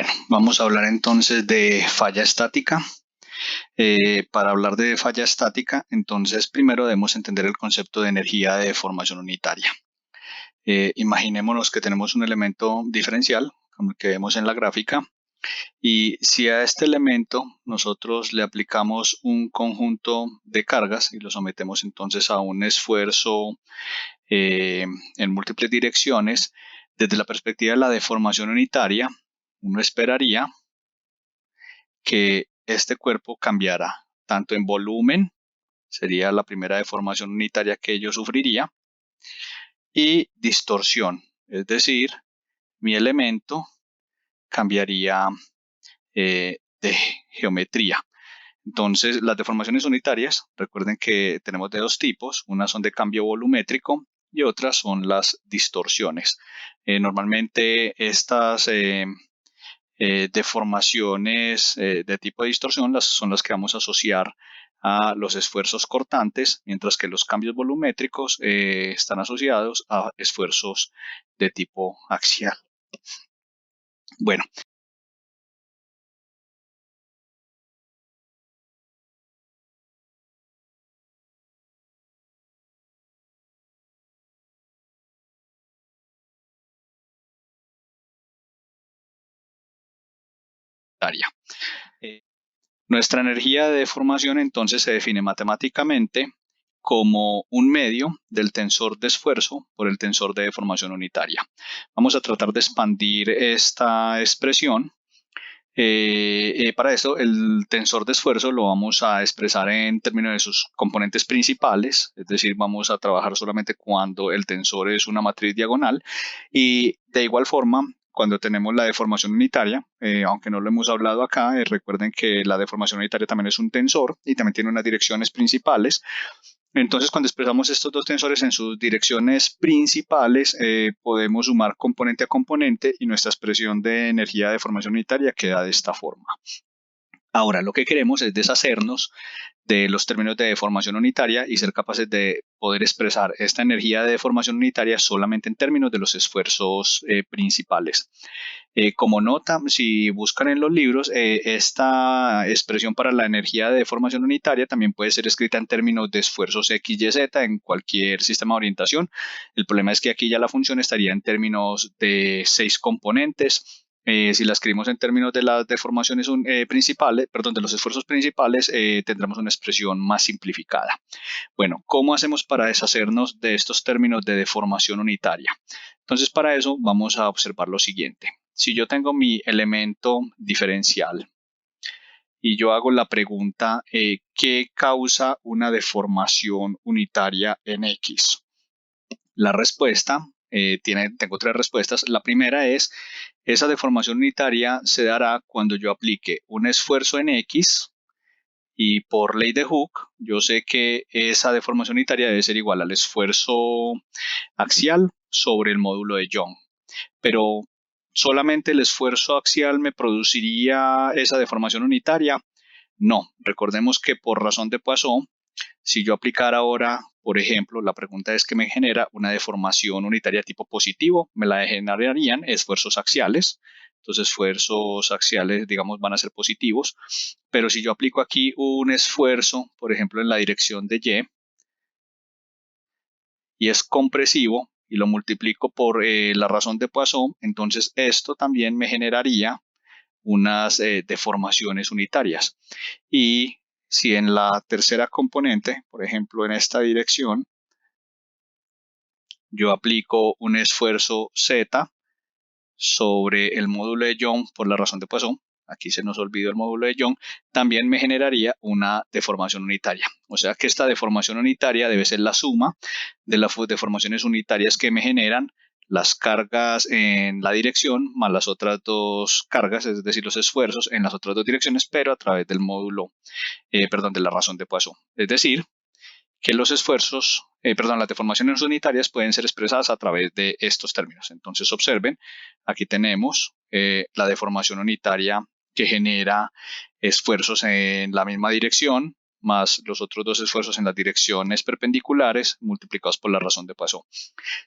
Bueno, vamos a hablar entonces de falla estática. Para hablar de falla estática, entonces primero debemos entender el concepto de energía de deformación unitaria. Imaginémonos que tenemos un elemento diferencial, como el que vemos en la gráfica, y si a este elemento nosotros le aplicamos un conjunto de cargas y lo sometemos entonces a un esfuerzo en múltiples direcciones, desde la perspectiva de la deformación unitaria, uno esperaría que este cuerpo cambiara tanto en volumen, sería la primera deformación unitaria que yo sufriría, y distorsión, es decir, mi elemento cambiaría de geometría. Entonces, las deformaciones unitarias, recuerden que tenemos de dos tipos, unas son de cambio volumétrico y otras son las distorsiones. Normalmente estas deformaciones de tipo de distorsión son las que vamos a asociar a los esfuerzos cortantes, mientras que los cambios volumétricos están asociados a esfuerzos de tipo axial. Bueno, área. Eh, Nuestra energía de deformación entonces se define matemáticamente como un medio del tensor de esfuerzo por el tensor de deformación unitaria. Vamos a tratar de expandir esta expresión. Para eso, el tensor de esfuerzo lo vamos a expresar en términos de sus componentes principales, es decir, vamos a trabajar solamente cuando el tensor es una matriz diagonal y de igual forma, cuando tenemos la deformación unitaria, aunque no lo hemos hablado acá, recuerden que la deformación unitaria también es un tensor y también tiene unas direcciones principales. Entonces, cuando expresamos estos dos tensores en sus direcciones principales, podemos sumar componente a componente y nuestra expresión de energía de deformación unitaria queda de esta forma. Ahora, lo que queremos es deshacernos de los términos de deformación unitaria y ser capaces de poder expresar esta energía de deformación unitaria solamente en términos de los esfuerzos principales. Como nota, si buscan en los libros, esta expresión para la energía de deformación unitaria también puede ser escrita en términos de esfuerzos X, Y, Z en cualquier sistema de orientación. El problema es que aquí ya la función estaría en términos de 6 componentes. Si la escribimos en términos de las deformaciones principales, perdón, de los esfuerzos principales, tendremos una expresión más simplificada. Bueno, ¿cómo hacemos para deshacernos de estos términos de deformación unitaria? Entonces, para eso vamos a observar lo siguiente. Si yo tengo mi elemento diferencial y yo hago la pregunta, ¿qué causa una deformación unitaria en X? La respuesta, tengo tres respuestas. La primera es, esa deformación unitaria se dará cuando yo aplique un esfuerzo en X y por ley de Hooke, yo sé que esa deformación unitaria debe ser igual al esfuerzo axial sobre el módulo de Young. Pero solamente el esfuerzo axial me produciría esa deformación unitaria. No, recordemos que por razón de Poisson, si yo aplicara ahora, por ejemplo, la pregunta es que me genera una deformación unitaria tipo positivo, me la generarían esfuerzos axiales. Entonces, esfuerzos axiales, digamos, van a ser positivos. Pero si yo aplico aquí un esfuerzo, por ejemplo, en la dirección de y es compresivo y lo multiplico por la razón de Poisson, entonces esto también me generaría unas deformaciones unitarias. Y si en la tercera componente, por ejemplo en esta dirección, yo aplico un esfuerzo Z sobre el módulo de Young por la razón de Poisson, aquí se nos olvidó el módulo de Young, también me generaría una deformación unitaria. O sea que esta deformación unitaria debe ser la suma de las deformaciones unitarias que me generan las cargas en la dirección más las otras dos cargas, es decir, los esfuerzos en las otras dos direcciones, pero a través del módulo, de la razón de Poisson. Es decir, que los esfuerzos, las deformaciones unitarias pueden ser expresadas a través de estos términos. Entonces observen, aquí tenemos la deformación unitaria que genera esfuerzos en la misma dirección más los otros dos esfuerzos en las direcciones perpendiculares multiplicados por la razón de Poisson.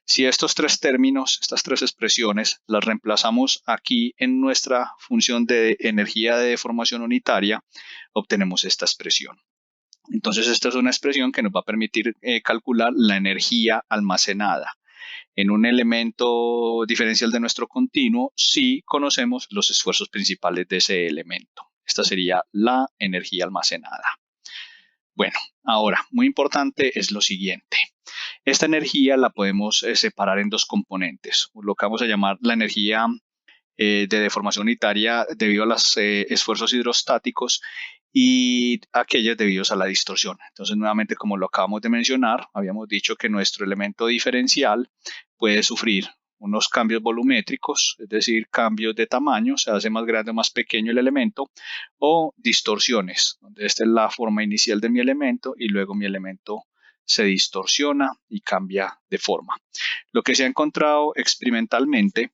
Si estos tres términos, estas tres expresiones, las reemplazamos aquí en nuestra función de energía de deformación unitaria, obtenemos esta expresión. Entonces, esta es una expresión que nos va a permitir calcular la energía almacenada en un elemento diferencial de nuestro continuo si conocemos los esfuerzos principales de ese elemento. Esta sería la energía almacenada. Bueno, ahora, muy importante es lo siguiente. Esta energía la podemos separar en dos componentes, lo que vamos a llamar la energía de deformación unitaria debido a los esfuerzos hidrostáticos y aquellas debidos a la distorsión. Entonces, nuevamente, como lo acabamos de mencionar, habíamos dicho que nuestro elemento diferencial puede sufrir unos cambios volumétricos, es decir, cambios de tamaño, se hace más grande o más pequeño el elemento, o distorsiones, donde esta es la forma inicial de mi elemento y luego mi elemento se distorsiona y cambia de forma. Lo que se ha encontrado experimentalmente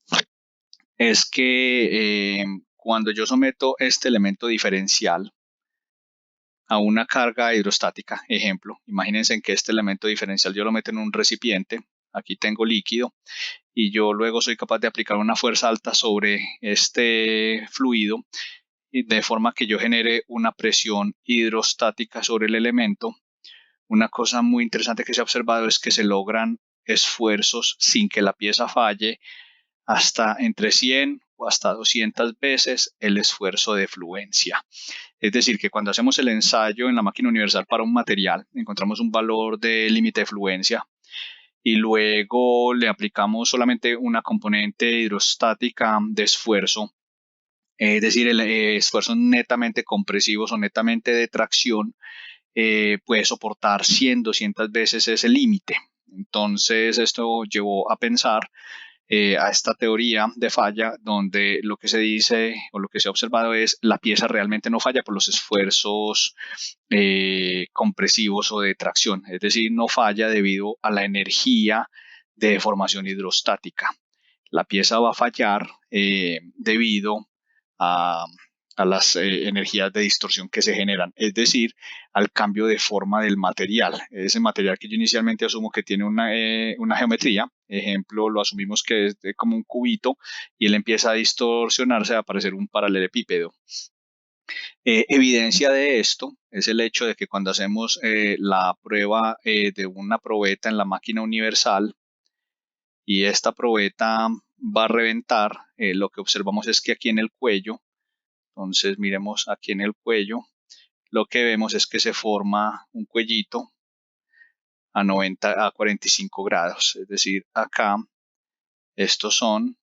es que cuando yo someto este elemento diferencial a una carga hidrostática, ejemplo, imagínense en que este elemento diferencial yo lo meto en un recipiente, aquí tengo líquido, y yo luego soy capaz de aplicar una fuerza alta sobre este fluido, de forma que yo genere una presión hidrostática sobre el elemento. Una cosa muy interesante que se ha observado es que se logran esfuerzos sin que la pieza falle hasta entre 100 o hasta 200 veces el esfuerzo de fluencia. Es decir, que cuando hacemos el ensayo en la máquina universal para un material, encontramos un valor de límite de fluencia y luego le aplicamos solamente una componente hidrostática de esfuerzo, es decir, esfuerzos netamente compresivos o netamente de tracción, puede soportar 100, 200 veces ese límite. Entonces, esto llevó a pensar a esta teoría de falla, donde lo que se dice o lo que se ha observado es la pieza realmente no falla por los esfuerzos compresivos o de tracción, es decir, no falla debido a la energía de deformación hidrostática. La pieza va a fallar debido a, a las energías de distorsión que se generan, es decir, al cambio de forma del material. Ese material que yo inicialmente asumo que tiene una geometría, ejemplo, lo asumimos que es como un cubito y él empieza a distorsionarse, a aparecer un paralelepípedo. Evidencia de esto es el hecho de que cuando hacemos la prueba de una probeta en la máquina universal y esta probeta va a reventar, lo que observamos es que aquí en el cuello, entonces miremos aquí en el cuello, lo que vemos es que se forma un cuellito a 45 grados, es decir, acá estos son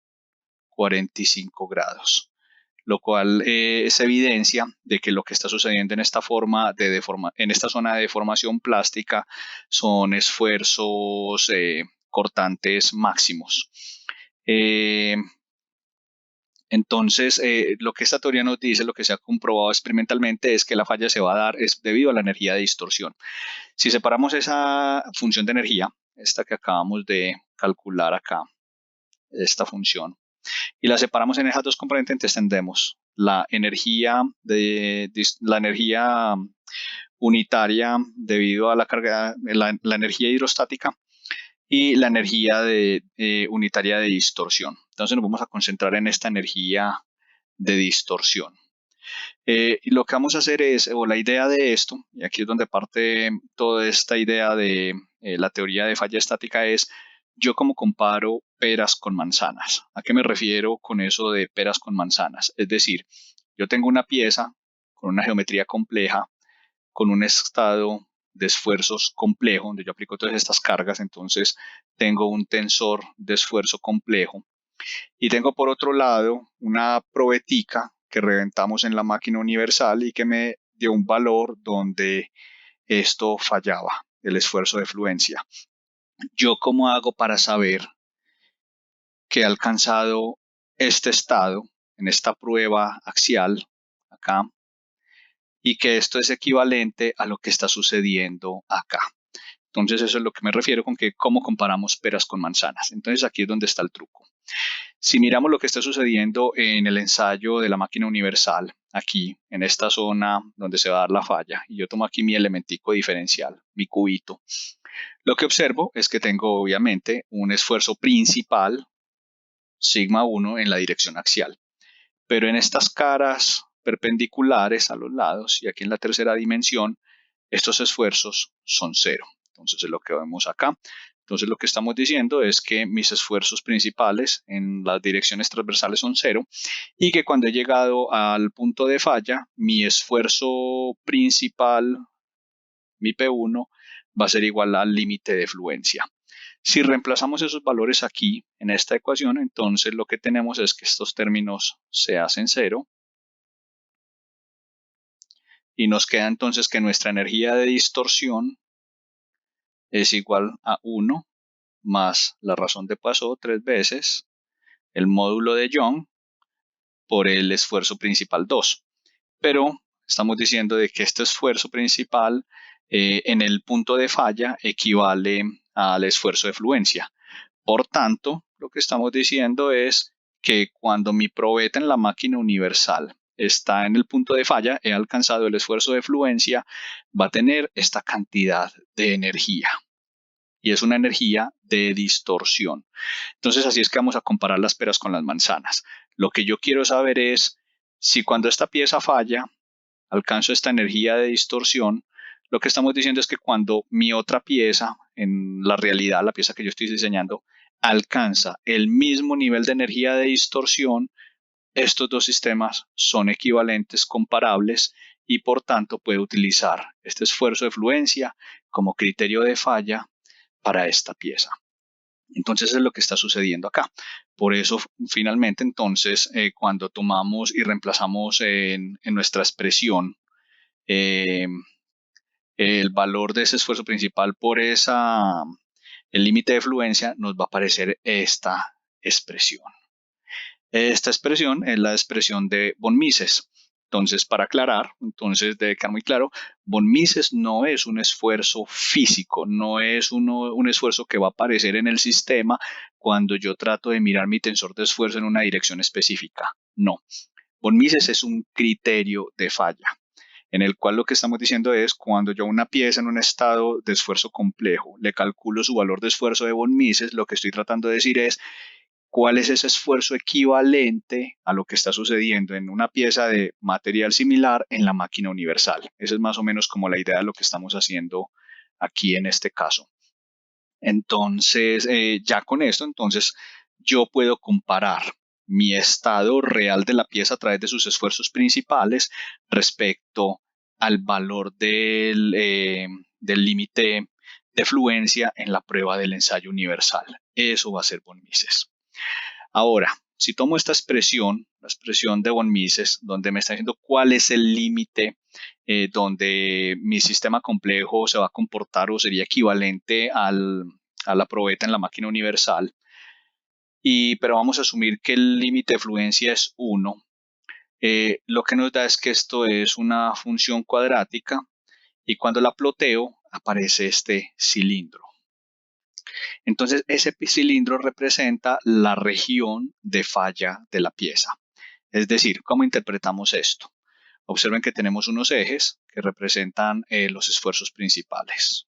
45 grados, lo cual es evidencia de que lo que está sucediendo en esta en esta zona de deformación plástica son esfuerzos cortantes máximos. Entonces, lo que esta teoría nos dice, lo que se ha comprobado experimentalmente, es que la falla se va a dar es debido a la energía de distorsión. Si separamos esa función de energía, esta que acabamos de calcular acá, esta función, y la separamos en esas dos componentes, entonces tendremos la energía unitaria debido a la carga, la energía hidrostática y la energía unitaria de distorsión. Entonces nos vamos a concentrar en esta energía de distorsión. Y lo que vamos a hacer es, o la idea de esto, y aquí es donde parte toda esta idea de la teoría de falla estática, es yo como comparo peras con manzanas. ¿A qué me refiero con eso de peras con manzanas? Es decir, yo tengo una pieza con una geometría compleja, con un estado de esfuerzos complejo, donde yo aplico todas estas cargas, entonces tengo un tensor de esfuerzo complejo. Y tengo por otro lado una probetica que reventamos en la máquina universal y que me dio un valor donde esto fallaba, el esfuerzo de fluencia. ¿Yo cómo hago para saber que he alcanzado este estado en esta prueba axial acá y que esto es equivalente a lo que está sucediendo acá? Entonces eso es lo que me refiero con que cómo comparamos peras con manzanas. Entonces aquí es donde está el truco. Si miramos lo que está sucediendo en el ensayo de la máquina universal, aquí, en esta zona donde se va a dar la falla, y yo tomo aquí mi elementico diferencial, mi cubito, lo que observo es que tengo obviamente un esfuerzo principal, sigma 1, en la dirección axial. Pero en estas caras perpendiculares a los lados y aquí en la tercera dimensión, estos esfuerzos son cero. Entonces es lo que vemos acá. Entonces lo que estamos diciendo es que mis esfuerzos principales en las direcciones transversales son cero y que cuando he llegado al punto de falla, mi esfuerzo principal, mi P1, va a ser igual al límite de fluencia. Si reemplazamos esos valores aquí en esta ecuación, entonces lo que tenemos es que estos términos se hacen cero y nos queda entonces que nuestra energía de distorsión es igual a 1 más la razón de Poisson 3 veces el módulo de Young por el esfuerzo principal 2. Pero estamos diciendo de que este esfuerzo principal en el punto de falla equivale al esfuerzo de fluencia. Por tanto, lo que estamos diciendo es que cuando mi probeta en la máquina universal está en el punto de falla, he alcanzado el esfuerzo de fluencia, va a tener esta cantidad de energía. Y es una energía de distorsión. Entonces, así es que vamos a comparar las peras con las manzanas. Lo que yo quiero saber es si cuando esta pieza falla, alcanzo esta energía de distorsión, lo que estamos diciendo es que cuando mi otra pieza, en la realidad, la pieza que yo estoy diseñando, alcanza el mismo nivel de energía de distorsión, estos dos sistemas son equivalentes, comparables, y por tanto puedo utilizar este esfuerzo de fluencia como criterio de falla para esta pieza. Entonces es lo que está sucediendo acá. Por eso, finalmente, entonces, cuando tomamos y reemplazamos en nuestra expresión eh, el valor de ese esfuerzo principal por el límite de fluencia, nos va a aparecer esta expresión. Esta expresión es la expresión de von Mises. Entonces, para aclarar, entonces debe quedar muy claro, von Mises no es un esfuerzo físico, no es un esfuerzo que va a aparecer en el sistema cuando yo trato de mirar mi tensor de esfuerzo en una dirección específica. No. Von Mises es un criterio de falla, en el cual lo que estamos diciendo es cuando yo a una pieza en un estado de esfuerzo complejo le calculo su valor de esfuerzo de von Mises, lo que estoy tratando de decir es cuál es ese esfuerzo equivalente a lo que está sucediendo en una pieza de material similar en la máquina universal. Esa es más o menos como la idea de lo que estamos haciendo aquí en este caso. Entonces, ya con esto, entonces yo puedo comparar mi estado real de la pieza a través de sus esfuerzos principales respecto al valor del límite de fluencia en la prueba del ensayo universal. Eso va a ser von Mises. Ahora, si tomo esta expresión, la expresión de von Mises, donde me está diciendo cuál es el límite donde mi sistema complejo se va a comportar o sería equivalente a la probeta en la máquina universal, pero vamos a asumir que el límite de fluencia es 1, lo que nos da es que esto es una función cuadrática y cuando la ploteo aparece este cilindro. Entonces, ese cilindro representa la región de falla de la pieza. Es decir, ¿cómo interpretamos esto? Observen que tenemos unos ejes que representan los esfuerzos principales.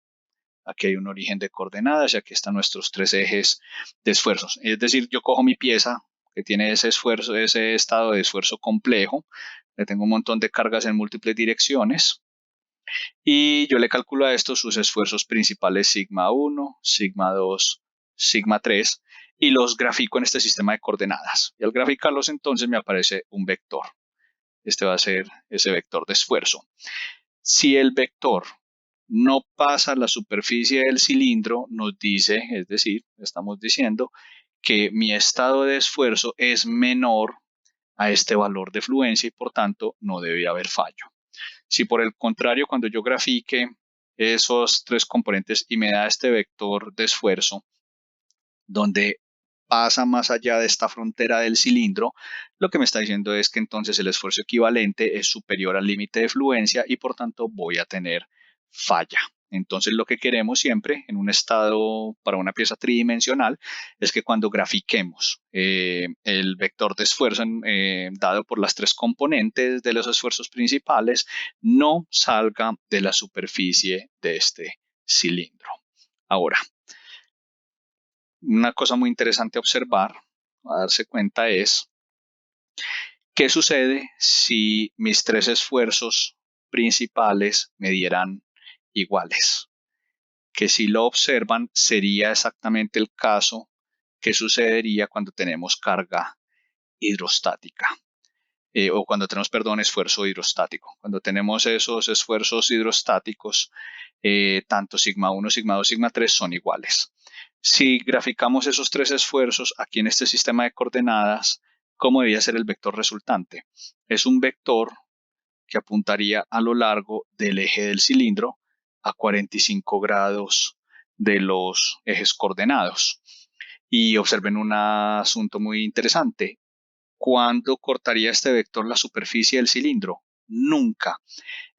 Aquí hay un origen de coordenadas y aquí están nuestros tres ejes de esfuerzos. Es decir, yo cojo mi pieza que tiene ese esfuerzo, ese estado de esfuerzo complejo, le tengo un montón de cargas en múltiples direcciones y yo le calculo a esto sus esfuerzos principales sigma 1, sigma 2, sigma 3 y los grafico en este sistema de coordenadas. Y al graficarlos entonces me aparece un vector. Este va a ser ese vector de esfuerzo. Si el vector no pasa la superficie del cilindro, nos dice, es decir, estamos diciendo que mi estado de esfuerzo es menor a este valor de fluencia y por tanto no debe haber fallo. Si por el contrario, cuando yo grafique esos tres componentes y me da este vector de esfuerzo, donde pasa más allá de esta frontera del cilindro, lo que me está diciendo es que entonces el esfuerzo equivalente es superior al límite de fluencia y por tanto voy a tener falla. Entonces lo que queremos siempre en un estado para una pieza tridimensional es que cuando grafiquemos el vector de esfuerzo dado por las tres componentes de los esfuerzos principales, no salga de la superficie de este cilindro. Ahora, una cosa muy interesante a observar, a darse cuenta es qué sucede si mis tres esfuerzos principales me dieran iguales. Que si lo observan sería exactamente el caso que sucedería cuando tenemos carga hidrostática. O cuando tenemos, perdón, esfuerzo hidrostático. Cuando tenemos esos esfuerzos hidrostáticos, tanto sigma 1, sigma 2, sigma 3 son iguales. Si graficamos esos tres esfuerzos aquí en este sistema de coordenadas, ¿cómo debería ser el vector resultante? Es un vector que apuntaría a lo largo del eje del cilindro a 45 grados de los ejes coordenados. Y observen un asunto muy interesante. ¿Cuándo cortaría este vector la superficie del cilindro? Nunca.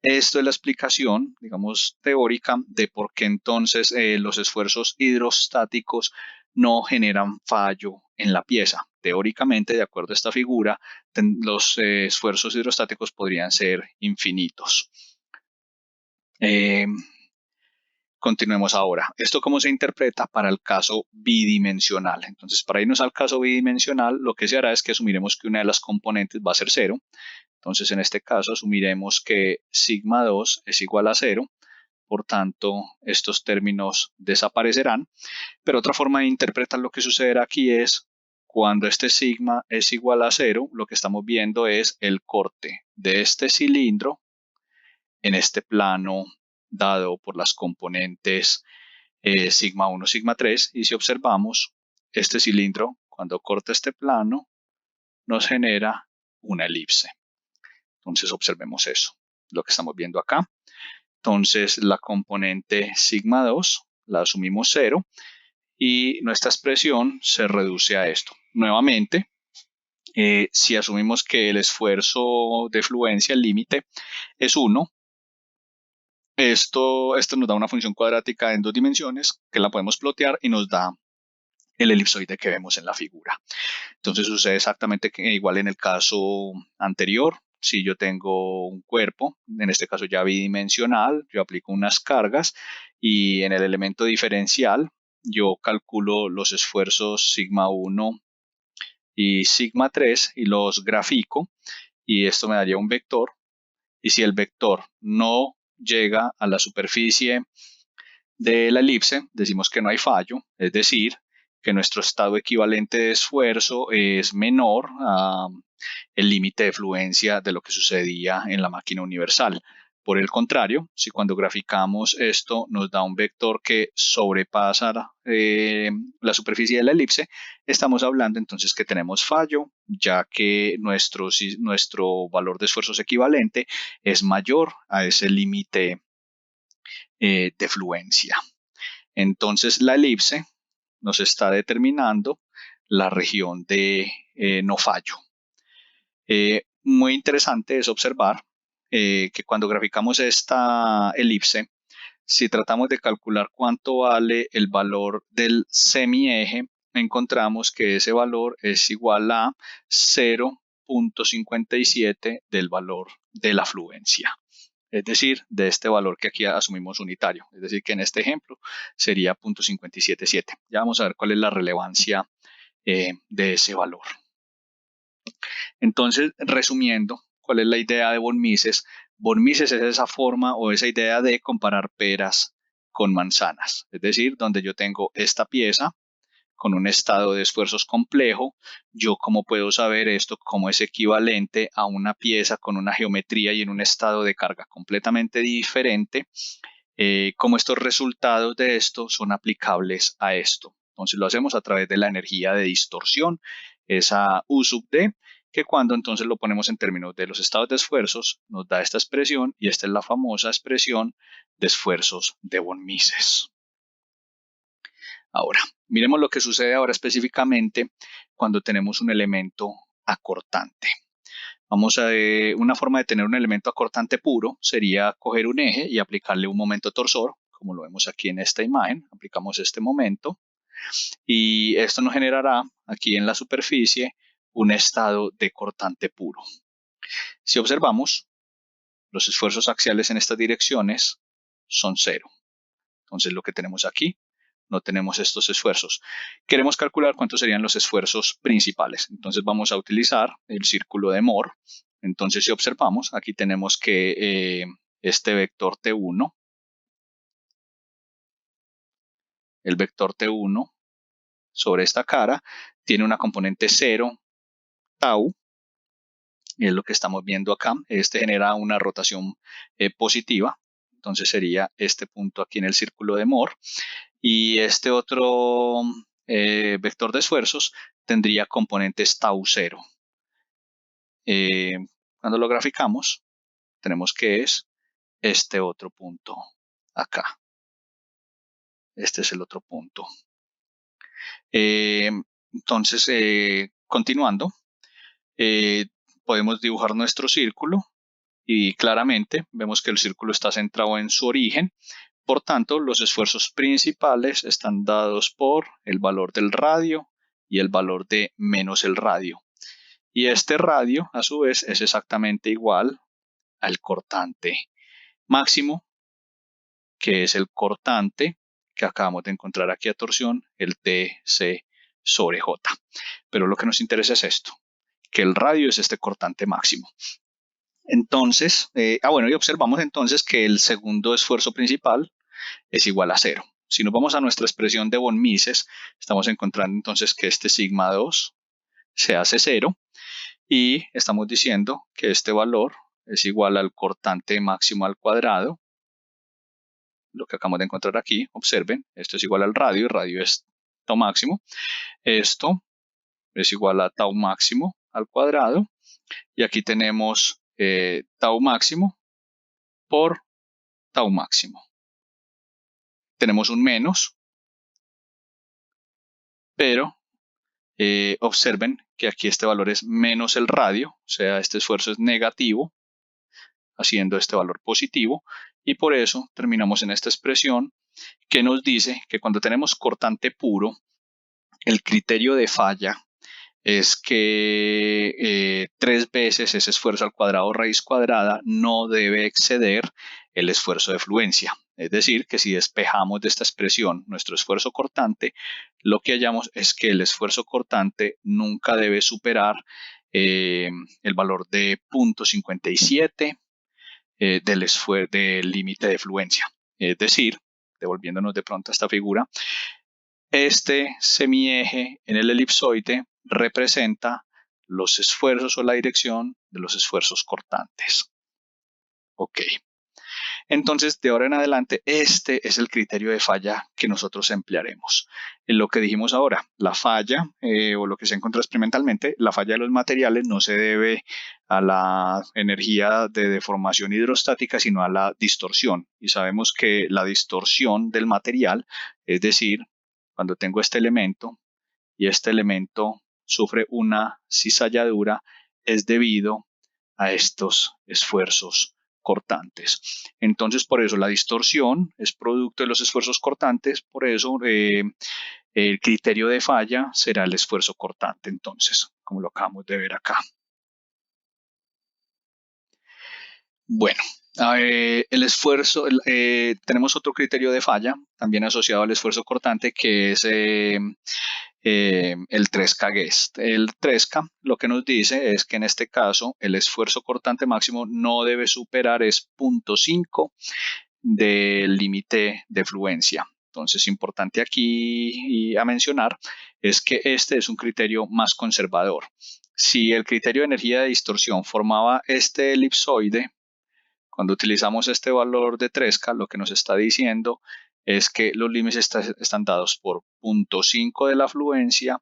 Esto es la explicación, digamos, teórica de por qué entonces los esfuerzos hidrostáticos no generan fallo en la pieza. Teóricamente, de acuerdo a esta figura, los esfuerzos hidrostáticos podrían ser infinitos. Continuemos ahora. ¿Esto cómo se interpreta para el caso bidimensional? Entonces, para irnos al caso bidimensional, lo que se hará es que asumiremos que una de las componentes va a ser 0. Entonces, en este caso, asumiremos que sigma 2 es igual a 0. Por tanto, estos términos desaparecerán. Pero otra forma de interpretar lo que sucederá aquí es cuando este sigma es igual a 0, lo que estamos viendo es el corte de este cilindro en este plano dado por las componentes sigma 1, sigma 3. Y si observamos, este cilindro, cuando corta este plano, nos genera una elipse. Entonces observemos eso, lo que estamos viendo acá. Entonces la componente sigma 2 la asumimos 0 y nuestra expresión se reduce a esto. Nuevamente, si asumimos que el esfuerzo de fluencia, el límite, es 1, esto nos da una función cuadrática en 2 dimensiones que la podemos plotear y nos da el elipsoide que vemos en la figura. Entonces sucede exactamente igual en el caso anterior. Si yo tengo un cuerpo, en este caso ya bidimensional, yo aplico unas cargas y en el elemento diferencial yo calculo los esfuerzos sigma 1 y sigma 3 y los grafico y esto me daría un vector. Y si el vector no llega a la superficie de la elipse, decimos que no hay fallo, es decir, que nuestro estado equivalente de esfuerzo es menor al límite de fluencia de lo que sucedía en la máquina universal. Por el contrario, si cuando graficamos esto nos da un vector que sobrepasa la superficie de la elipse, estamos hablando entonces que tenemos fallo, ya que nuestro valor de esfuerzos equivalente es mayor a ese límite de fluencia. Entonces la elipse nos está determinando la región de no fallo. Muy interesante es observar que cuando graficamos esta elipse, si tratamos de calcular cuánto vale el valor del semieje, encontramos que ese valor es igual a 0.57 del valor de la fluencia. Es decir, de este valor que aquí asumimos unitario. Es decir, que en este ejemplo sería 0.577. Ya vamos a ver cuál es la relevancia de ese valor. Entonces, resumiendo, ¿cuál es la idea de von Mises? Von Mises es esa forma o esa idea de comparar peras con manzanas. Es decir, donde yo tengo esta pieza con un estado de esfuerzos complejo, yo cómo puedo saber esto, cómo es equivalente a una pieza con una geometría y en un estado de carga completamente diferente, cómo estos resultados de esto son aplicables a esto. Entonces lo hacemos a través de la energía de distorsión, esa U sub D, que cuando entonces lo ponemos en términos de los estados de esfuerzos, nos da esta expresión y esta es la famosa expresión de esfuerzos de von Mises. Ahora, miremos lo que sucede ahora específicamente cuando tenemos un elemento acortante. Vamos a una forma de tener un elemento acortante puro sería coger un eje y aplicarle un momento torsor, como lo vemos aquí en esta imagen. Aplicamos este momento y esto nos generará aquí en la superficie un estado de cortante puro. Si observamos, los esfuerzos axiales en estas direcciones son 0. Entonces lo que tenemos aquí, no tenemos estos esfuerzos. Queremos calcular cuántos serían los esfuerzos principales. Entonces vamos a utilizar el círculo de Moore. Entonces si observamos, aquí tenemos que este vector T1, el vector T1 sobre esta cara, tiene una componente 0, tau, es lo que estamos viendo acá. Este genera una rotación positiva. Entonces sería este punto aquí en el círculo de Moore. Y este otro vector de esfuerzos tendría componentes tau 0. Cuando lo graficamos, tenemos que es este otro punto acá. Este es el otro punto. Entonces, continuando, podemos dibujar nuestro círculo y claramente vemos que el círculo está centrado en su origen. Por tanto, los esfuerzos principales están dados por el valor del radio y el valor de menos el radio. Y este radio, a su vez, es exactamente igual al cortante máximo, que es el cortante que acabamos de encontrar aquí a torsión, el TC sobre J. Pero lo que nos interesa es esto, que el radio es este cortante máximo. Entonces, bueno, y observamos entonces que el segundo esfuerzo principal es igual a 0. Si nos vamos a nuestra expresión de von Mises, estamos encontrando entonces que este sigma 2 se hace 0 y estamos diciendo que este valor es igual al cortante máximo al cuadrado. Lo que acabamos de encontrar aquí, observen, esto es igual al radio, el radio es tau máximo. Esto es igual a tau máximo al cuadrado y aquí tenemos tau máximo por tau máximo. Tenemos un menos, pero observen que aquí este valor es menos el radio, o sea, este esfuerzo es negativo, haciendo este valor positivo, y por eso terminamos en esta expresión que nos dice que cuando tenemos cortante puro, el criterio de falla es que 3 veces ese esfuerzo al cuadrado raíz cuadrada no debe exceder el esfuerzo de fluencia. Es decir, que si despejamos de esta expresión nuestro esfuerzo cortante, lo que hallamos es que el esfuerzo cortante nunca debe superar el valor de 0.57 del límite de fluencia. Es decir, devolviéndonos de pronto a esta figura, este semieje en el elipsoide representa los esfuerzos o la dirección de los esfuerzos cortantes. Ok. Entonces, de ahora en adelante, este es el criterio de falla que nosotros emplearemos. En lo que dijimos ahora, la falla o lo que se encuentra experimentalmente, la falla de los materiales no se debe a la energía de deformación hidrostática, sino a la distorsión. Y sabemos que la distorsión del material, es decir, cuando tengo este elemento y este elemento sufre una cizalladura, es debido a estos esfuerzos cortantes. Entonces, por eso la distorsión es producto de los esfuerzos cortantes, por eso el criterio de falla será el esfuerzo cortante, entonces, como lo acabamos de ver acá. Bueno, el esfuerzo, tenemos otro criterio de falla, también asociado al esfuerzo cortante, que es el Tresca-Guest. El Tresca lo que nos dice es que en este caso el esfuerzo cortante máximo no debe superar es 0.5 del límite de fluencia. Entonces, importante aquí a mencionar es que este es un criterio más conservador. Si el criterio de energía de distorsión formaba este elipsoide, cuando utilizamos este valor de Tresca, lo que nos está diciendo es que los límites están dados por 0.5 de la fluencia,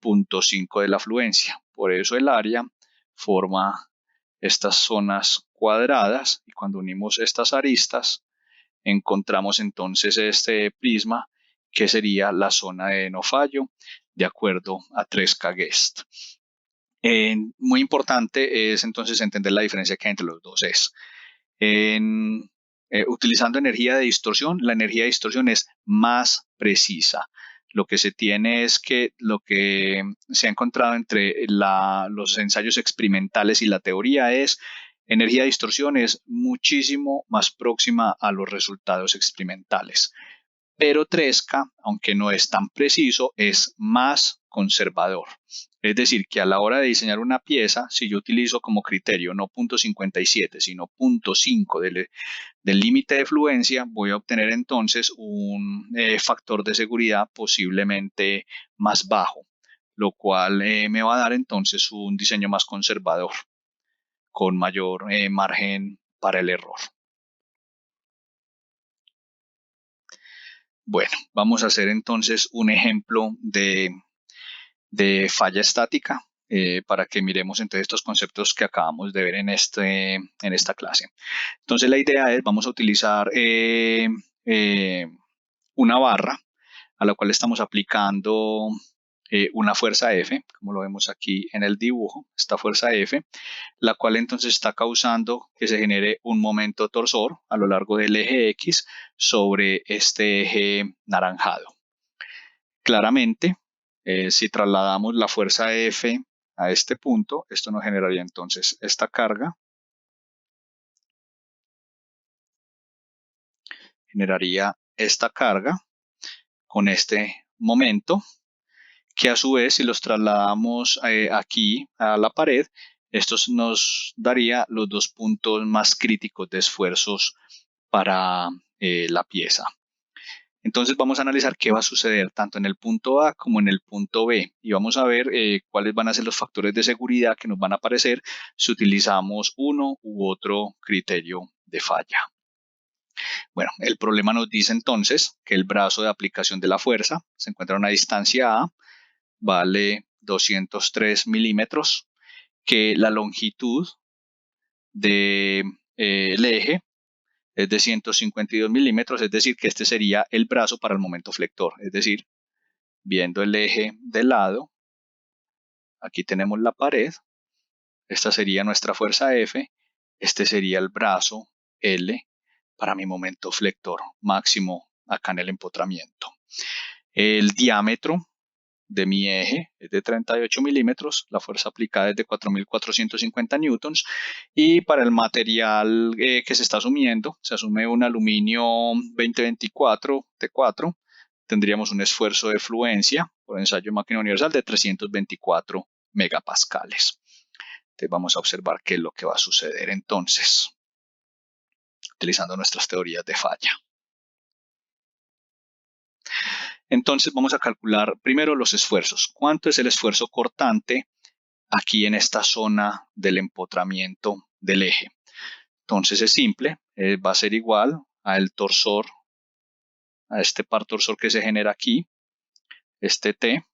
0.5 de la fluencia. Por eso el área forma estas zonas cuadradas y cuando unimos estas aristas encontramos entonces este prisma que sería la zona de no fallo de acuerdo a Tresca-Guest. Muy importante es entonces entender la diferencia que hay entre los dos. utilizando energía de distorsión, la energía de distorsión es más precisa. Lo que se tiene es que lo que se ha encontrado entre los ensayos experimentales y la teoría es energía de distorsión es muchísimo más próxima a los resultados experimentales. Pero Tresca, aunque no es tan preciso, es más conservador. Es decir, que a la hora de diseñar una pieza, si yo utilizo como criterio no 0.57, sino 0.5 del límite de fluencia, voy a obtener entonces un factor de seguridad posiblemente más bajo, lo cual me va a dar entonces un diseño más conservador, con mayor margen para el error. Bueno, vamos a hacer entonces un ejemplo de falla estática para que miremos entonces estos conceptos que acabamos de ver en esta clase. Entonces la idea es, vamos a utilizar una barra a la cual estamos aplicando una fuerza F, como lo vemos aquí en el dibujo, esta fuerza F, la cual entonces está causando que se genere un momento torsor a lo largo del eje X sobre este eje naranjado. Claramente, si trasladamos la fuerza F a este punto, esto nos generaría entonces esta carga, generaría esta carga con este momento, que a su vez, si los trasladamos aquí a la pared, esto nos daría los dos puntos más críticos de esfuerzos para la pieza. Entonces vamos a analizar qué va a suceder tanto en el punto A como en el punto B y vamos a ver cuáles van a ser los factores de seguridad que nos van a aparecer si utilizamos uno u otro criterio de falla. Bueno, el problema nos dice entonces que el brazo de aplicación de la fuerza se encuentra a una distancia A, vale 203 milímetros, que la longitud del eje es de 152 milímetros, es decir, que este sería el brazo para el momento flector, es decir, viendo el eje de lado, aquí tenemos la pared, esta sería nuestra fuerza F, este sería el brazo L para mi momento flector máximo acá en el empotramiento. El diámetro de mi eje es de 38 milímetros, la fuerza aplicada es de 4.450 newtons y para el material que se está asumiendo, se asume un aluminio 2024 T4, tendríamos un esfuerzo de fluencia por ensayo de máquina universal de 324 megapascales. Entonces vamos a observar qué es lo que va a suceder entonces, utilizando nuestras teorías de falla. Entonces vamos a calcular primero los esfuerzos. ¿Cuánto es el esfuerzo cortante aquí en esta zona del empotramiento del eje? Entonces es simple, va a ser igual al torsor, a este par torsor que se genera aquí, este T,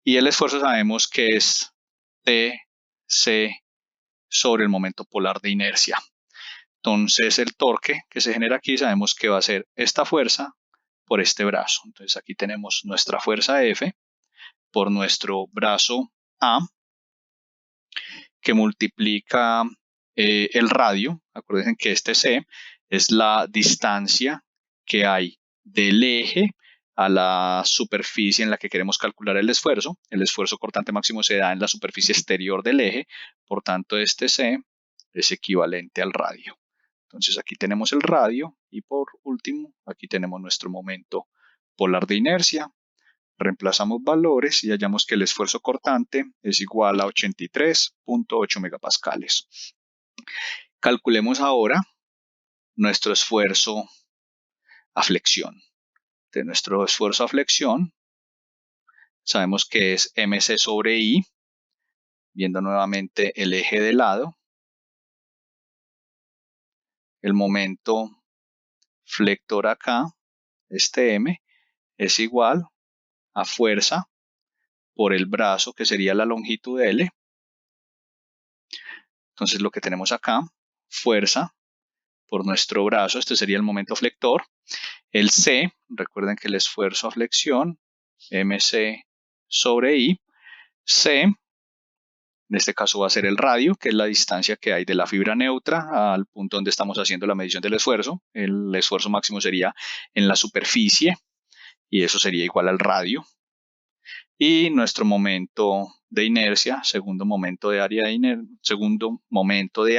y el esfuerzo sabemos que es TC sobre el momento polar de inercia. Entonces el torque que se genera aquí sabemos que va a ser esta fuerza por este brazo. Entonces aquí tenemos nuestra fuerza F por nuestro brazo A, que multiplica el radio. Acuérdense que este C es la distancia que hay del eje a la superficie en la que queremos calcular el esfuerzo. El esfuerzo cortante máximo se da en la superficie exterior del eje, por tanto este C es equivalente al radio. Entonces aquí tenemos el radio y por último aquí tenemos nuestro momento polar de inercia. Reemplazamos valores y hallamos que el esfuerzo cortante es igual a 83.8 megapascales. Calculemos ahora nuestro esfuerzo a flexión. De nuestro esfuerzo a flexión sabemos que es mc sobre i, viendo nuevamente el eje de lado. El momento flector acá, este m, es igual a fuerza por el brazo, que sería la longitud L. Entonces lo que tenemos acá, fuerza por nuestro brazo, este sería el momento flector. El C, recuerden que el esfuerzo a flexión, mc sobre i, C En este caso va a ser el radio, que es la distancia que hay de la fibra neutra al punto donde estamos haciendo la medición del esfuerzo. El esfuerzo máximo sería en la superficie y eso sería igual al radio. Y nuestro momento de inercia, segundo momento de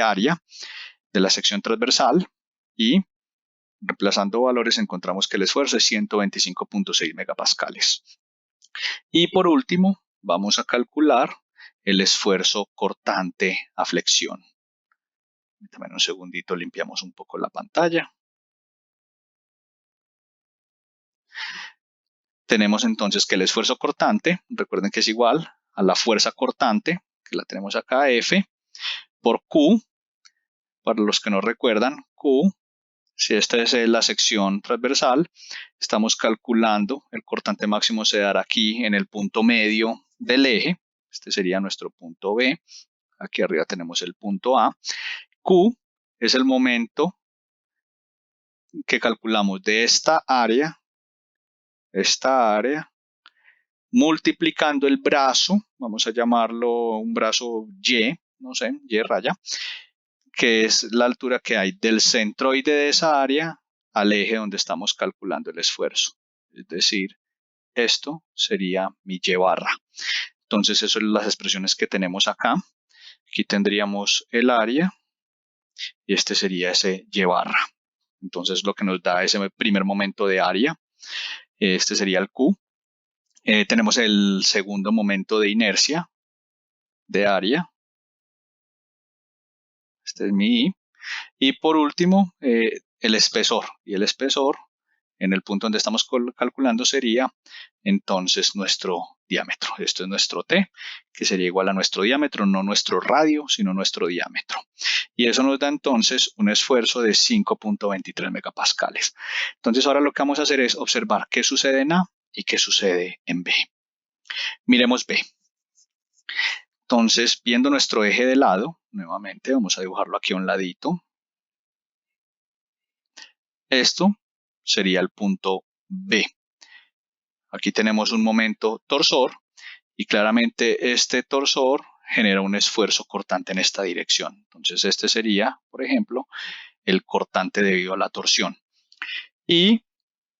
área de la sección transversal, y reemplazando valores encontramos que el esfuerzo es 125.6 megapascales. Y por último, vamos a calcular el esfuerzo cortante a flexión. También un segundito, limpiamos un poco la pantalla. Tenemos entonces que el esfuerzo cortante, recuerden que es igual a la fuerza cortante, que la tenemos acá, F, por Q. Para los que no recuerdan, Q, si esta es la sección transversal, estamos calculando el cortante máximo se dará aquí en el punto medio del eje. Este sería nuestro punto B. Aquí arriba tenemos el punto A. Q es el momento que calculamos de esta área, multiplicando el brazo, vamos a llamarlo un brazo Y, no sé, Y raya, que es la altura que hay del centroide de esa área al eje donde estamos calculando el esfuerzo. Es decir, esto sería mi Y barra. Entonces, eso son las expresiones que tenemos acá. Aquí tendríamos el área y este sería ese Y barra. Entonces, lo que nos da ese primer momento de área, este sería el Q. Tenemos el segundo momento de inercia de área. Este es mi I. Y por último, el espesor. Y el espesor, en el punto donde estamos calculando, sería entonces nuestro diámetro. Esto es nuestro T, que sería igual a nuestro diámetro, no nuestro radio, sino nuestro diámetro. Y eso nos da entonces un esfuerzo de 5.23 megapascales. Entonces ahora lo que vamos a hacer es observar qué sucede en A y qué sucede en B. Miremos B. Entonces, viendo nuestro eje de lado, nuevamente vamos a dibujarlo aquí a un ladito. Esto sería el punto B. Aquí tenemos un momento torsor y claramente este torsor genera un esfuerzo cortante en esta dirección. Entonces este sería, por ejemplo, el cortante debido a la torsión. Y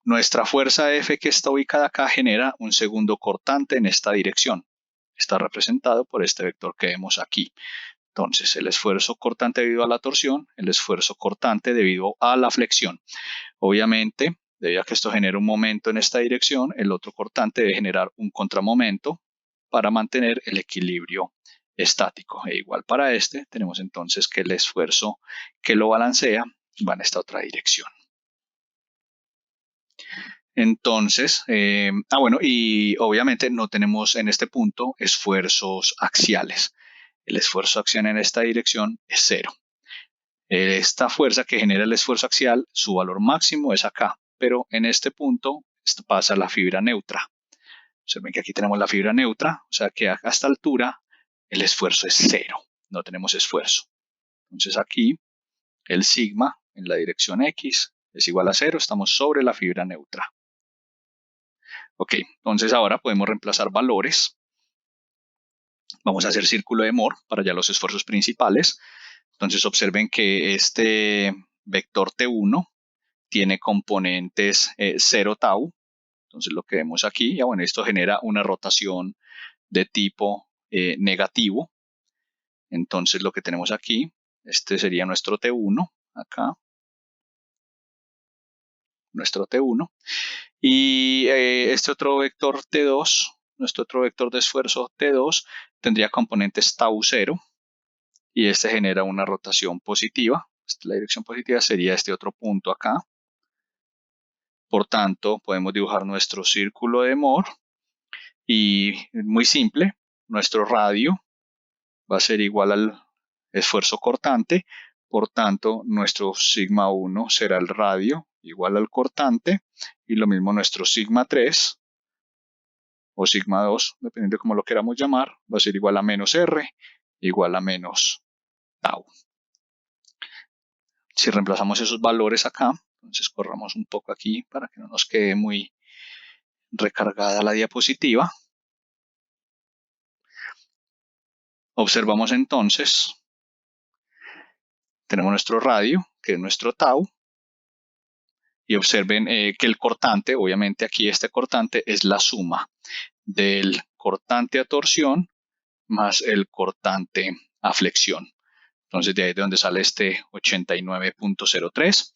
nuestra fuerza F que está ubicada acá genera un segundo cortante en esta dirección. Está representado por este vector que vemos aquí. Entonces, el esfuerzo cortante debido a la torsión, el esfuerzo cortante debido a la flexión. Obviamente, debido a que esto genera un momento en esta dirección, el otro cortante debe generar un contramomento para mantener el equilibrio estático. E igual para este, tenemos entonces que el esfuerzo que lo balancea va en esta otra dirección. Entonces, bueno, y obviamente no tenemos en este punto esfuerzos axiales. El esfuerzo axial en esta dirección es 0. Esta fuerza que genera el esfuerzo axial, su valor máximo es acá, pero en este punto pasa la fibra neutra. Observen que aquí tenemos la fibra neutra, o sea que a esta altura el esfuerzo es 0, no tenemos esfuerzo. Entonces aquí el sigma en la dirección X es igual a 0, estamos sobre la fibra neutra. Ok, entonces ahora podemos reemplazar valores. Vamos a hacer círculo de Moore para ya los esfuerzos principales. Entonces observen que este vector T1 tiene componentes 0 tau. Entonces lo que vemos aquí, ya bueno, esto genera una rotación de tipo negativo. Entonces lo que tenemos aquí, este sería nuestro T1, acá, nuestro T1. Y este otro vector T2, nuestro otro vector de esfuerzo T2, tendría componentes tau 0 y este genera una rotación positiva. La dirección positiva sería este otro punto acá. Por tanto, podemos dibujar nuestro círculo de Moore y muy simple, nuestro radio va a ser igual al esfuerzo cortante. Por tanto, nuestro sigma 1 será el radio igual al cortante y lo mismo nuestro sigma 3 o sigma 2, dependiendo de cómo lo queramos llamar, va a ser igual a menos R igual a menos tau. Si reemplazamos esos valores acá, entonces corramos un poco aquí para que no nos quede muy recargada la diapositiva. Observamos entonces, tenemos nuestro radio, que es nuestro tau, y observen que el cortante, obviamente aquí este cortante es la suma del cortante a torsión más el cortante a flexión. Entonces de ahí es de donde sale este 89.03.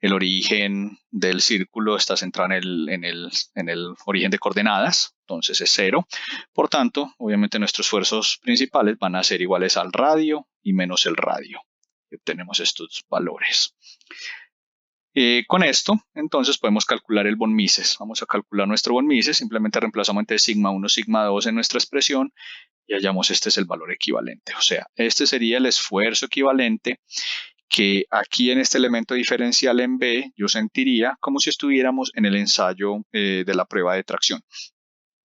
El origen del círculo está centrado en el origen de coordenadas, entonces es 0. Por tanto, obviamente nuestros esfuerzos principales van a ser iguales al radio y menos el radio. Y obtenemos estos valores. Con esto, entonces podemos calcular el von Mises. Vamos a calcular nuestro von Mises, simplemente reemplazamos entre sigma 1 sigma 2 en nuestra expresión y hallamos este es el valor equivalente. O sea, este sería el esfuerzo equivalente que aquí en este elemento diferencial en B yo sentiría como si estuviéramos en el ensayo de la prueba de tracción.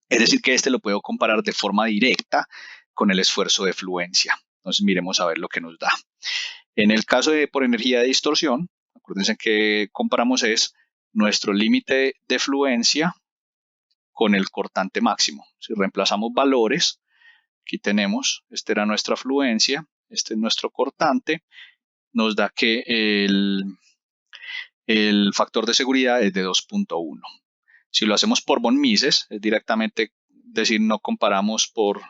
Es decir, que este lo puedo comparar de forma directa con el esfuerzo de fluencia. Entonces miremos a ver lo que nos da. En el caso de por energía de distorsión, acuérdense que comparamos es nuestro límite de fluencia con el cortante máximo. Si reemplazamos valores, aquí tenemos, esta era nuestra fluencia, este es nuestro cortante, nos da que el factor de seguridad es de 2.1. Si lo hacemos por von Mises, es directamente, decir, no comparamos por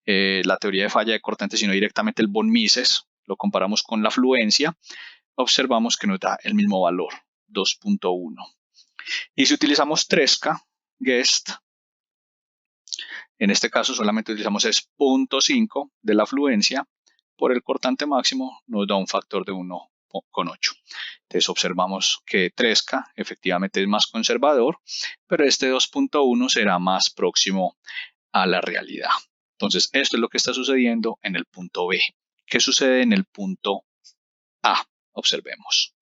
la teoría de falla de cortante, sino directamente el von Mises, lo comparamos con la fluencia, observamos que nos da el mismo valor, 2.1. Y si utilizamos Tresca, Guest, en este caso solamente utilizamos es 0.5 de la fluencia, por el cortante máximo nos da un factor de 1,8. Entonces observamos que Tresca efectivamente es más conservador, pero este 2.1 será más próximo a la realidad. Entonces esto es lo que está sucediendo en el punto B. ¿Qué sucede en el punto A? Observemos.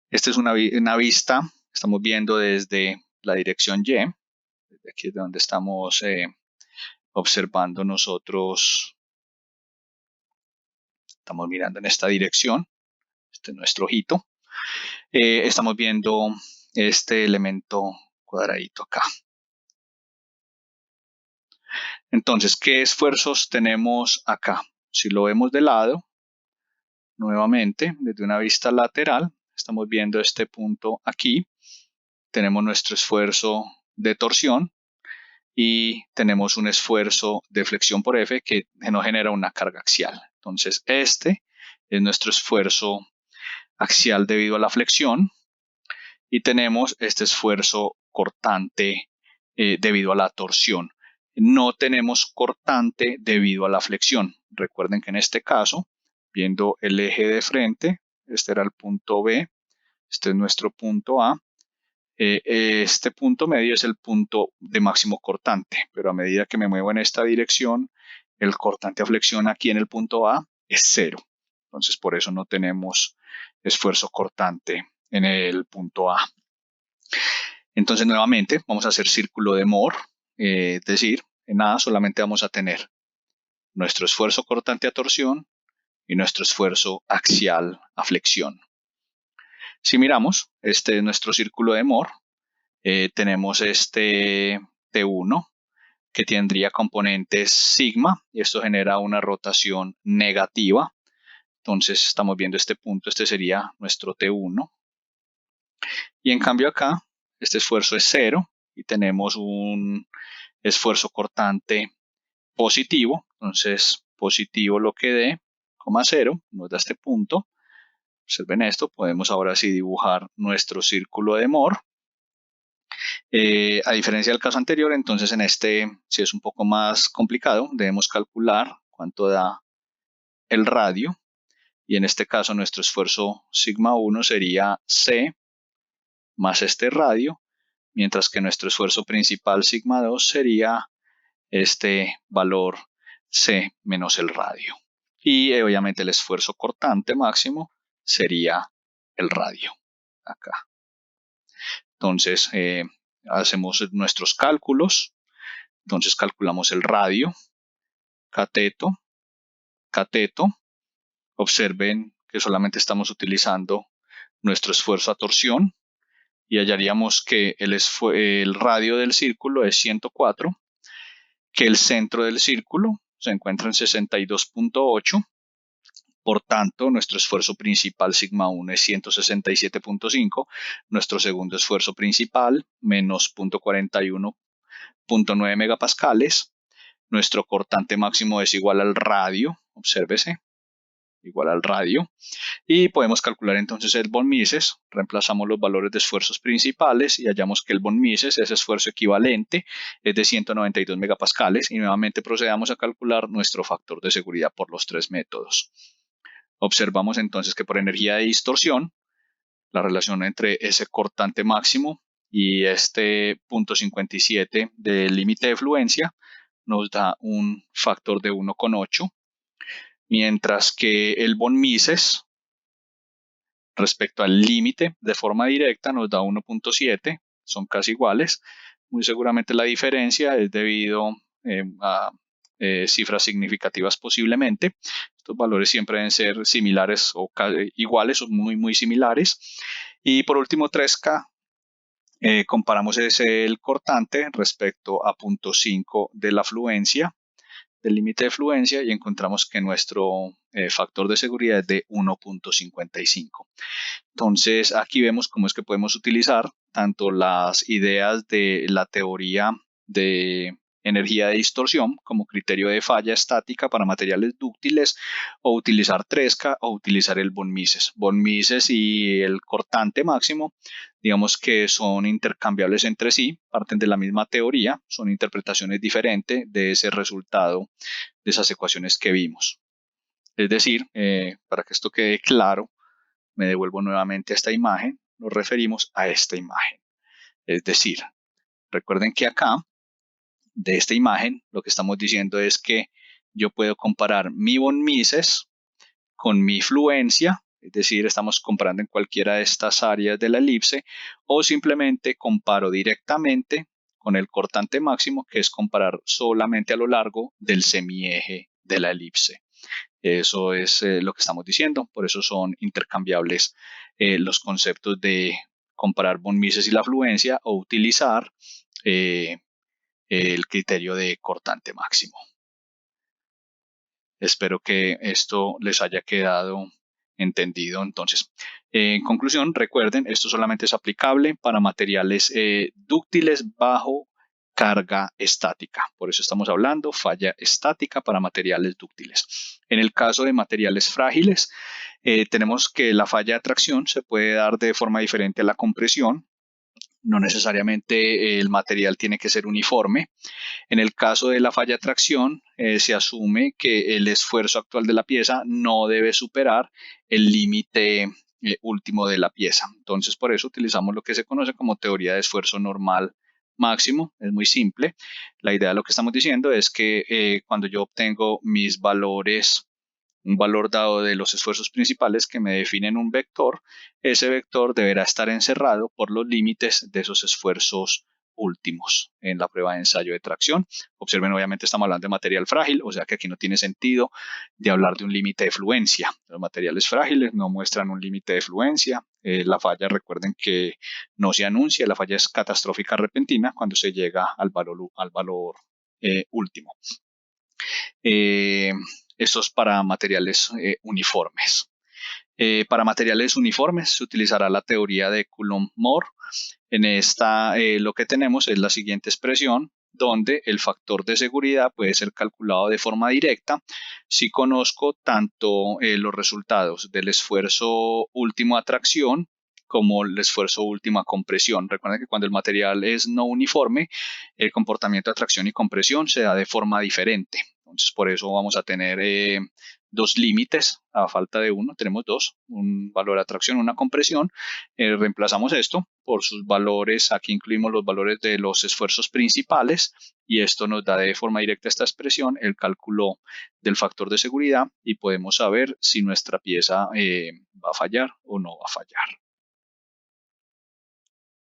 Esta es una vista, estamos viendo desde la dirección Y, desde aquí es donde estamos observando nosotros, estamos mirando en esta dirección, este es nuestro ojito, estamos viendo este elemento cuadradito acá. Entonces, ¿qué esfuerzos tenemos acá? Si lo vemos de lado, nuevamente, desde una vista lateral, estamos viendo este punto aquí, tenemos nuestro esfuerzo de torsión y tenemos un esfuerzo de flexión por F que nos genera una carga axial. Entonces, este es nuestro esfuerzo axial debido a la flexión y tenemos este esfuerzo cortante debido a la torsión. No tenemos cortante debido a la flexión. Recuerden que en este caso, viendo el eje de frente, este era el punto B, este es nuestro punto A, este punto medio es el punto de máximo cortante, pero a medida que me muevo en esta dirección, el cortante a flexión aquí en el punto A es 0. Entonces, por eso no tenemos esfuerzo cortante en el punto A. Entonces, nuevamente, vamos a hacer círculo de Mohr, es decir, en A solamente vamos a tener nuestro esfuerzo cortante a torsión y nuestro esfuerzo axial a flexión. Si miramos, este es nuestro círculo de Mohr. Tenemos este T1 que tendría componentes sigma y esto genera una rotación negativa. Entonces estamos viendo este punto, este sería nuestro T1. Y en cambio acá, este esfuerzo es 0 y tenemos un esfuerzo cortante positivo. Entonces positivo lo que dé, 0, nos da este punto. Observen esto, podemos ahora sí dibujar nuestro círculo de Mohr. A diferencia del caso anterior, entonces en este, si es un poco más complicado, debemos calcular cuánto da el radio. Y en este caso nuestro esfuerzo sigma 1 sería C más este radio, mientras que nuestro esfuerzo principal sigma 2 sería este valor C menos el radio. Y obviamente el esfuerzo cortante máximo sería el radio, acá. Entonces, hacemos nuestros cálculos. Entonces calculamos el radio, cateto, cateto. Observen que solamente estamos utilizando nuestro esfuerzo a torsión y hallaríamos que el radio del círculo es 104, que el centro del círculo se encuentra en 62.8. Por tanto, nuestro esfuerzo principal sigma 1 es 167.5. Nuestro segundo esfuerzo principal, menos 0.41.9 megapascales. Nuestro cortante máximo es igual al radio, obsérvese, igual al radio. Y podemos calcular entonces el von Mises. Reemplazamos los valores de esfuerzos principales y hallamos que el von Mises es esfuerzo equivalente, es de 192 megapascales. Y nuevamente procedamos a calcular nuestro factor de seguridad por los tres métodos. Observamos entonces que por energía de distorsión, la relación entre ese cortante máximo y este 0.57 del límite de fluencia nos da un factor de 1,8, mientras que el von Mises respecto al límite de forma directa nos da 1,7, son casi iguales. Muy seguramente la diferencia es debido a cifras significativas posiblemente. Estos valores siempre deben ser similares o iguales o muy similares. Y por último 3K, comparamos el cortante respecto a 0.5 de la fluencia, del límite de fluencia, y encontramos que nuestro factor de seguridad es de 1.55. Entonces aquí vemos cómo es que podemos utilizar tanto las ideas de la teoría de energía de distorsión como criterio de falla estática para materiales dúctiles, o utilizar 3K o utilizar el von Mises. Von Mises y el cortante máximo, digamos que son intercambiables entre sí, parten de la misma teoría, son interpretaciones diferentes de ese resultado, de esas ecuaciones que vimos. Es decir, para que esto quede claro, me devuelvo nuevamente a esta imagen, nos referimos a esta imagen. Es decir, recuerden que acá, de esta imagen, lo que estamos diciendo es que yo puedo comparar mi von Mises con mi fluencia, es decir, estamos comparando en cualquiera de estas áreas de la elipse, o simplemente comparo directamente con el cortante máximo, que es comparar solamente a lo largo del semieje de la elipse. Eso es lo que estamos diciendo, por eso son intercambiables los conceptos de comparar von Mises y la fluencia o utilizar el criterio de cortante máximo. Espero que esto les haya quedado entendido. Entonces, en conclusión, recuerden, esto solamente es aplicable para materiales dúctiles bajo carga estática. Por eso estamos hablando falla estática para materiales dúctiles. En el caso de materiales frágiles, tenemos que la falla de atracción se puede dar de forma diferente a la compresión. No necesariamente el material tiene que ser uniforme. En el caso de la falla de tracción, se asume que el esfuerzo actual de la pieza no debe superar el límite último de la pieza. Entonces, por eso utilizamos lo que se conoce como teoría de esfuerzo normal máximo. Es muy simple. La idea de lo que estamos diciendo es que cuando yo obtengo mis valores, un valor dado de los esfuerzos principales que me definen un vector, ese vector deberá estar encerrado por los límites de esos esfuerzos últimos en la prueba de ensayo de tracción. Observen, obviamente estamos hablando de material frágil, o sea que aquí no tiene sentido de hablar de un límite de fluencia. Los materiales frágiles no muestran un límite de fluencia. La falla, recuerden que no se anuncia, la falla es catastrófica repentina cuando se llega al valor último. Esto es para materiales uniformes. Para materiales uniformes se utilizará la teoría de Coulomb-Moore. En esta lo que tenemos es la siguiente expresión, donde el factor de seguridad puede ser calculado de forma directa si conozco tanto los resultados del esfuerzo último a tracción como el esfuerzo último a compresión. Recuerden que cuando el material es no uniforme, el comportamiento de tracción y compresión se da de forma diferente. Entonces, por eso vamos a tener dos límites a falta de uno. Tenemos dos, un valor de atracción, una compresión. Reemplazamos esto por sus valores. Aquí incluimos los valores de los esfuerzos principales y esto nos da de forma directa esta expresión, el cálculo del factor de seguridad, y podemos saber si nuestra pieza va a fallar o no va a fallar.